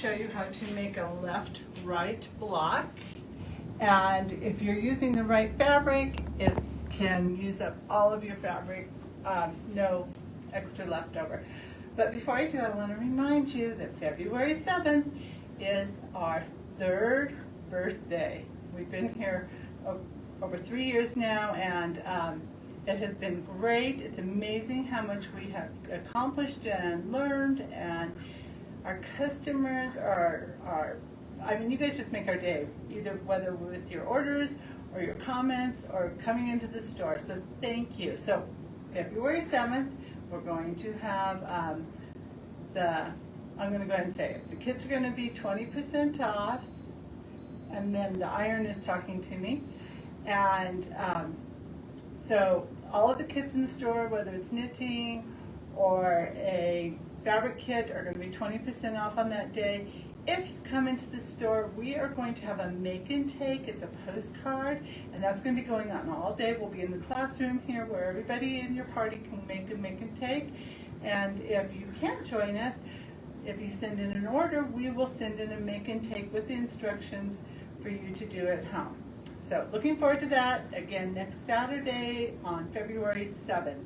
show you how to make a left-right block. And if you're using the right fabric, it can use up all of your fabric, no extra leftover. But before I do, I want to remind you that February 7th is our 3rd birthday. We've been here over 3 years now, and it has been great. It's amazing how much we have accomplished and learned, and our customers are I mean, you guys just make our day, either whether with your orders or your comments or coming into the store. So thank you. So February 7th, we're going to have I'm going to go ahead and say it. The kits are going to be 20% off, and then the iron is talking to me. And so all of the kits in the store, whether it's knitting or a fabric kit, are going to be 20% off on that day. If you come into the store, we are going to have a make and take. It's a postcard, and that's going to be going on all day. We'll be in the classroom here where everybody in your party can make and take. And if you can't join us, if you send in an order, we will send in a make and take with the instructions for you to do at home. So looking forward to that, again, next Saturday on February 7th.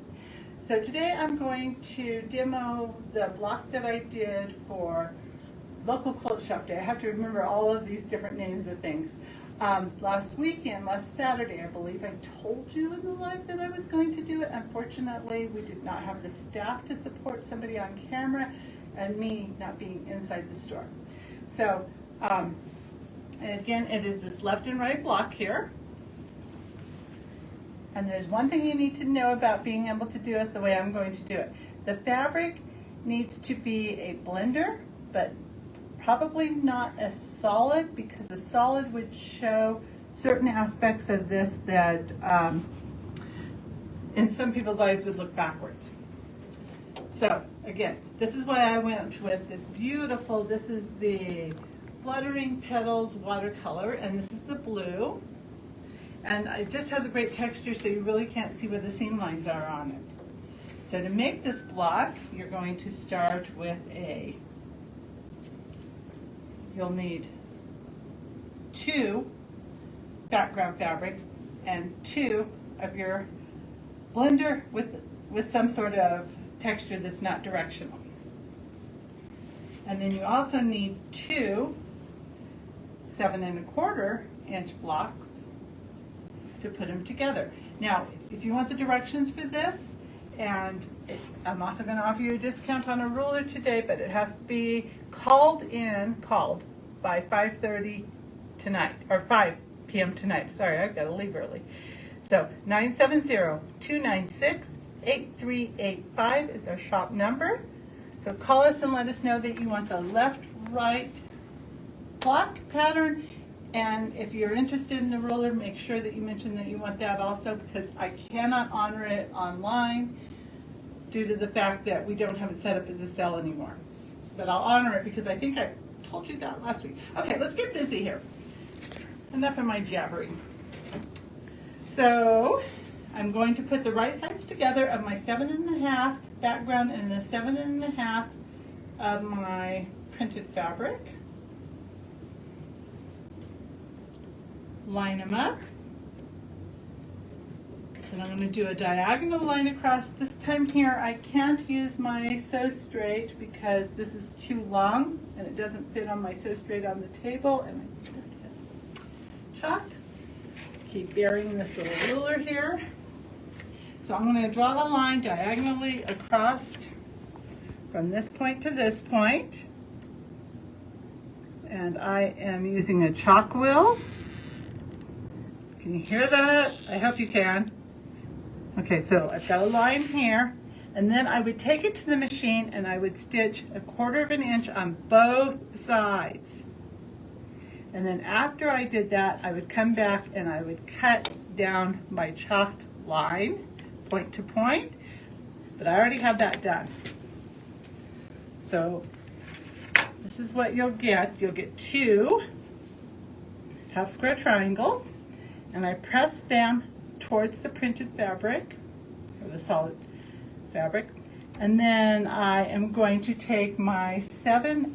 So today I'm going to demo the block that I did for Local Quilt Shop Day. I have to remember all of these different names of things. Last Saturday, I believe, I told you in the live that I was going to do it. Unfortunately, we did not have the staff to support somebody on camera and me not being inside the store. So, again, it is this left and right block here. And there's one thing you need to know about being able to do it the way I'm going to do it. The fabric needs to be a blender, but probably not as solid, because the solid would show certain aspects of this that in some people's eyes would look backwards. So again, this is why I went with this beautiful, this is the Fluttering Petals watercolor, and this is the blue. And it just has a great texture, so you really can't see where the seam lines are on it. So to make this block, you're going to start with you'll need 2 background fabrics and 2 of your blender with some sort of texture that's not directional. And then you also need 2 7 1/4 inch blocks to put them together. Now, if you want the directions for this, and I'm also going to offer you a discount on a ruler today, but it has to be called by 5:30 tonight, or 5 p.m. tonight. Sorry, I've got to leave early. So 970-296-8385 is our shop number. So call us and let us know that you want the left-right block pattern. And if you're interested in the ruler, make sure that you mention that you want that also, because I cannot honor it online due to the fact that we don't have it set up as a cell anymore. But I'll honor it because I think I told you that last week. Okay, let's get busy here. Enough of my jabbering. So I'm going to put the right sides together of my 7 1/2 background and the 7 1/2 of my printed fabric. Line them up. Then I'm going to do a diagonal line across. This time here I can't use my Sew Straight because this is too long and it doesn't fit on my Sew Straight on the table. And there it is. Chalk. Keep burying this little ruler here. So I'm going to draw the line diagonally across from this point to this point. And I am using a chalk wheel. Can you hear that? I hope you can. Okay, so I've got a line here, and then I would take it to the machine and I would stitch 1/4 inch on both sides. And then after I did that, I would come back and I would cut down my chalked line, point to point, but I already have that done. So this is what you'll get. You'll get 2 half square triangles, and I press them towards the printed fabric, or the solid fabric, and then I am going to take my 7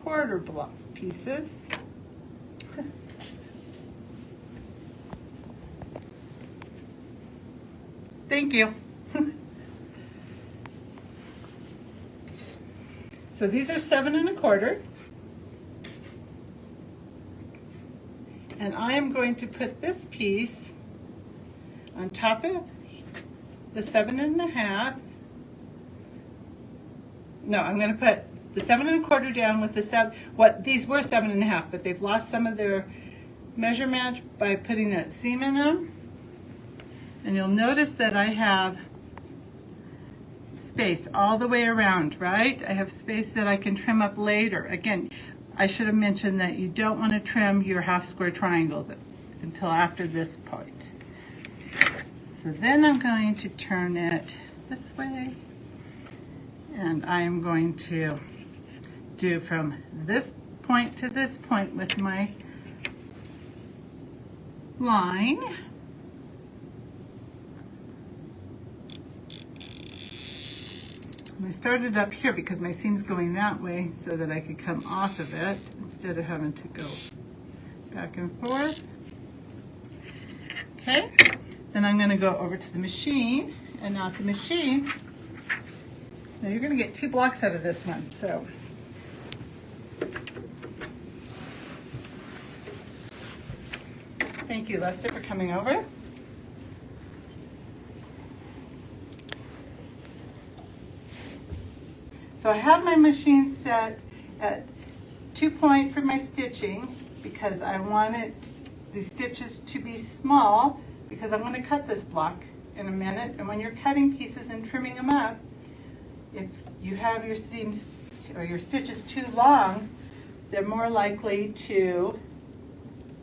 1/4 block pieces. Thank you. So these are 7 1/4. And I am going to put this piece on top of the 7 1/2. No, I'm going to put the 7 1/4 down with the 7. What these were 7 1/2, but they've lost some of their measurement by putting that seam in them. And you'll notice that I have space all the way around, right? I have space that I can trim up later. Again, I should have mentioned that you don't want to trim your half square triangles until after this point. So then I'm going to turn it this way, and I am going to do from this point to this point with my line. And I started up here because my seam's going that way so that I could come off of it instead of having to go back and forth. Okay, then I'm going to go over to the machine, and now at the machine, now you're going to get 2 blocks out of this one. So thank you, Lester, for coming over. So I have my machine set at 2 point for my stitching because I wanted the stitches to be small because I'm going to cut this block in a minute. And when you're cutting pieces and trimming them up, if you have your seams or your stitches too long, they're more likely to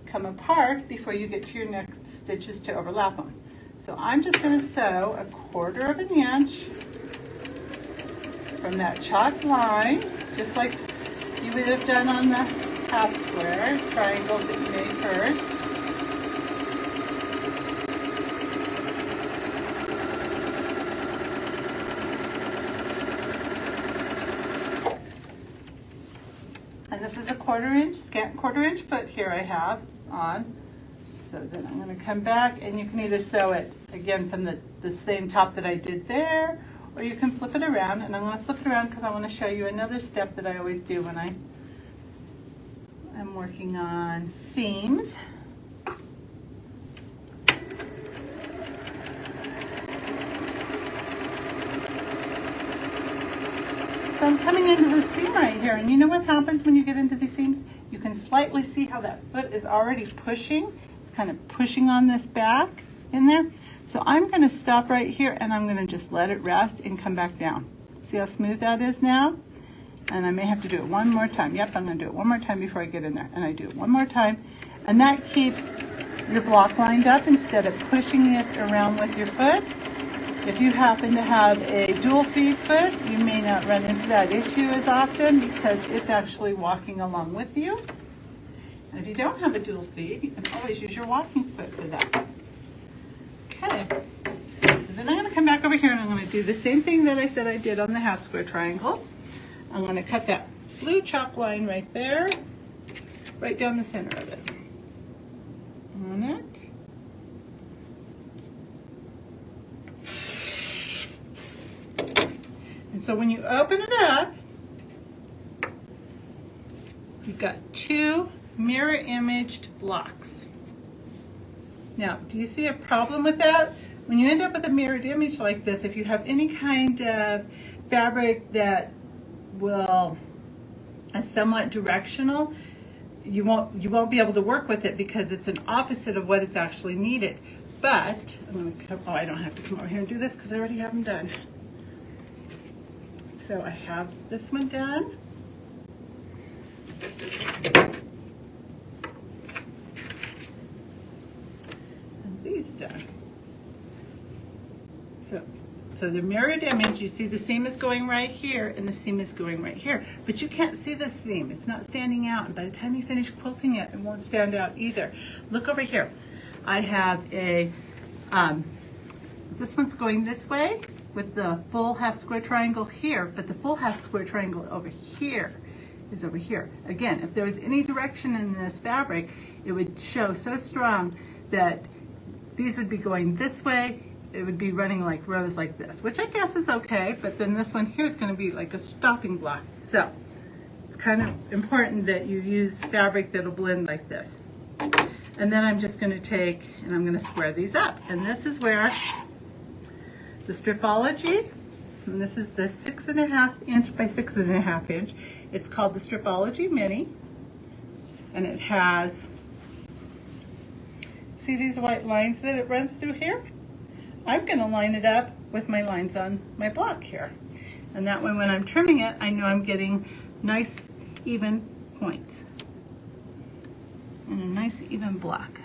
come apart before you get to your next stitches to overlap them. So I'm just going to sew 1/4 of an inch from that chalk line, just like you would have done on the half square triangles that you made first. And this is a 1/4 inch, scant 1/4 inch foot here I have on. So then I'm going to come back, and you can either sew it again from the same top that I did there, or you can flip it around. And I'm going to flip it around because I want to show you another step that I always do when I'm working on seams. So I'm coming into the seam right here, and you know what happens when you get into these seams? You can slightly see how that foot is already pushing. It's kind of pushing on this back in there. So I'm going to stop right here, and I'm going to just let it rest and come back down. See how smooth that is now? And I may have to do it one more time. Yep, I'm going to do it one more time before I get in there. And I do it one more time. And that keeps your block lined up instead of pushing it around with your foot. If you happen to have a dual feed foot, you may not run into that issue as often because it's actually walking along with you. And if you don't have a dual feed, you can always use your walking foot for that. Okay, so then I'm going to come back over here, and I'm going to do the same thing that I said I did on the half square triangles. I'm going to cut that blue chalk line right there, right down the center of it. On it. And so when you open it up, you've got 2 mirror imaged blocks. Now, do you see a problem with that? When you end up with a mirrored image like this, if you have any kind of fabric that is somewhat directional, you won't be able to work with it because it's an opposite of what is actually needed. But I'm going to come, I don't have to come over here and do this because I already have them done. So I have this one done. Done. So the mirrored image, you see the seam is going right here and the seam is going right here, but you can't see the seam. It's not standing out, and by the time you finish quilting it, it won't stand out either. Look over here. I have a, this one's going this way with the full half square triangle here, but the full half square triangle over here is over here. Again, if there was any direction in this fabric, it would show so strong that these would be going this way. It would be running like rows like this, which I guess is okay, but then this one here is going to be like a stopping block. So it's kind of important that you use fabric that'll blend like this. And then I'm just going to take and I'm going to square these up. And this is where the Stripology, and this is the 6.5 inch by 6.5 inch. It's called the Stripology Mini, and it has, see these white lines that it runs through here? I'm going to line it up with my lines on my block here. And that way when I'm trimming it, I know I'm getting nice even points and a nice even block.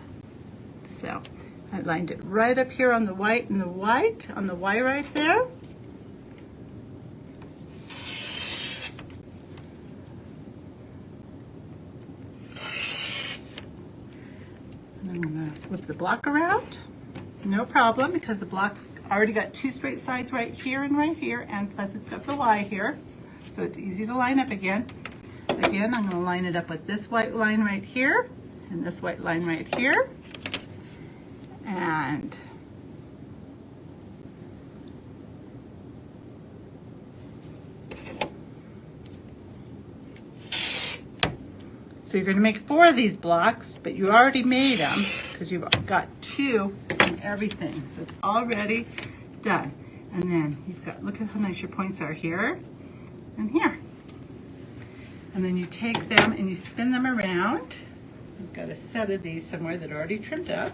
So I lined it right up here on the white and the white, on the Y right there. And I'm going to flip the block around. No problem, because the block's already got two straight sides right here, and plus it's got the Y here, so it's easy to line up again. Again, I'm going to line it up with this white line right here, and this white line right here, and so you're going to make 4 of these blocks, but you already made them because you've got 2 and everything. So it's already done. And then you've got, look at how nice your points are here and here. And then you take them and you spin them around. I've got a set of these somewhere that are already trimmed up.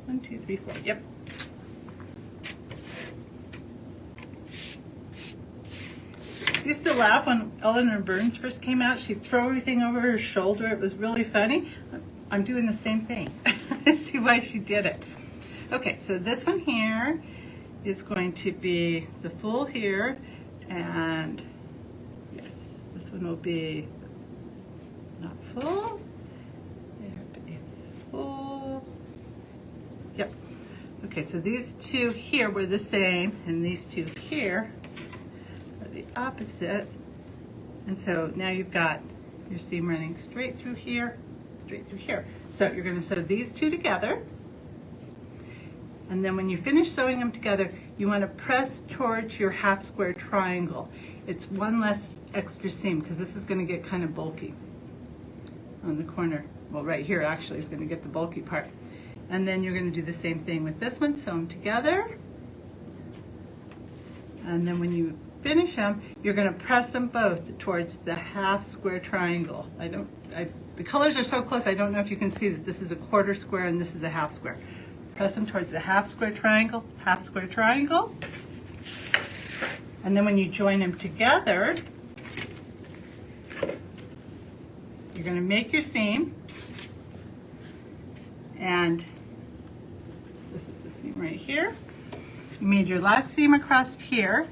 1, 2, 3, 4. Yep. I used to laugh when Eleanor Burns first came out. She'd throw everything over her shoulder. It was really funny. I'm doing the same thing. I see why she did it. Okay, so this one here is going to be the full here, and yes, this one will be not full. They have to be full. Yep. Okay, so these 2 here were the same, and these 2 here are the opposite. And so now you've got your seam running straight through here, straight through here. So you're going to sew these 2 together. And then when you finish sewing them together, you want to press towards your half square triangle. It's 1 less extra seam because this is going to get kind of bulky on the corner. Well, right here actually is going to get the bulky part. And then you're going to do the same thing with this one, sew them together. And then when you finish them, you're going to press them both towards the half square triangle. The colors are so close, I don't know if you can see that this is a quarter square and this is a half square. Press them towards the half square triangle, half square triangle. And then when you join them together, you're going to make your seam. And this is the seam right here. You made your last seam across here.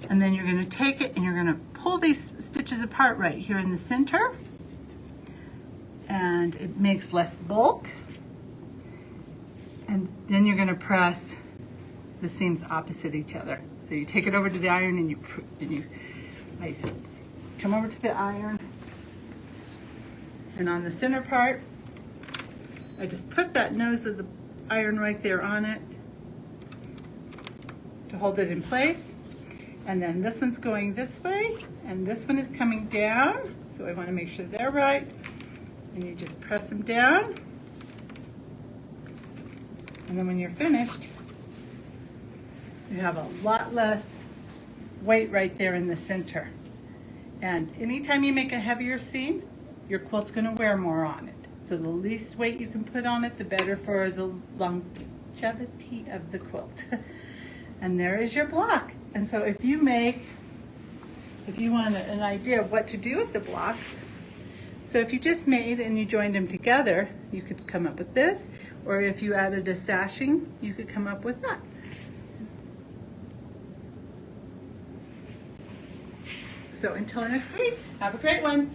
And then you're going to take it and you're going to pull these stitches apart right here in the center. And it makes less bulk. And then you're going to press the seams opposite each other. So you take it over to the iron and you come over to the iron. And on the center part, I just put that nose of the iron right there on it to hold it in place. And then this one's going this way, and this one is coming down. So I want to make sure they're right. And you just press them down. And then when you're finished, you have a lot less weight right there in the center. And anytime you make a heavier seam, your quilt's going to wear more on it. So the least weight you can put on it, the better for the longevity of the quilt. And there is your block. And so if you want an idea of what to do with the blocks, so if you just made and you joined them together, you could come up with this, or if you added a sashing, you could come up with that. So until next week, have a great one.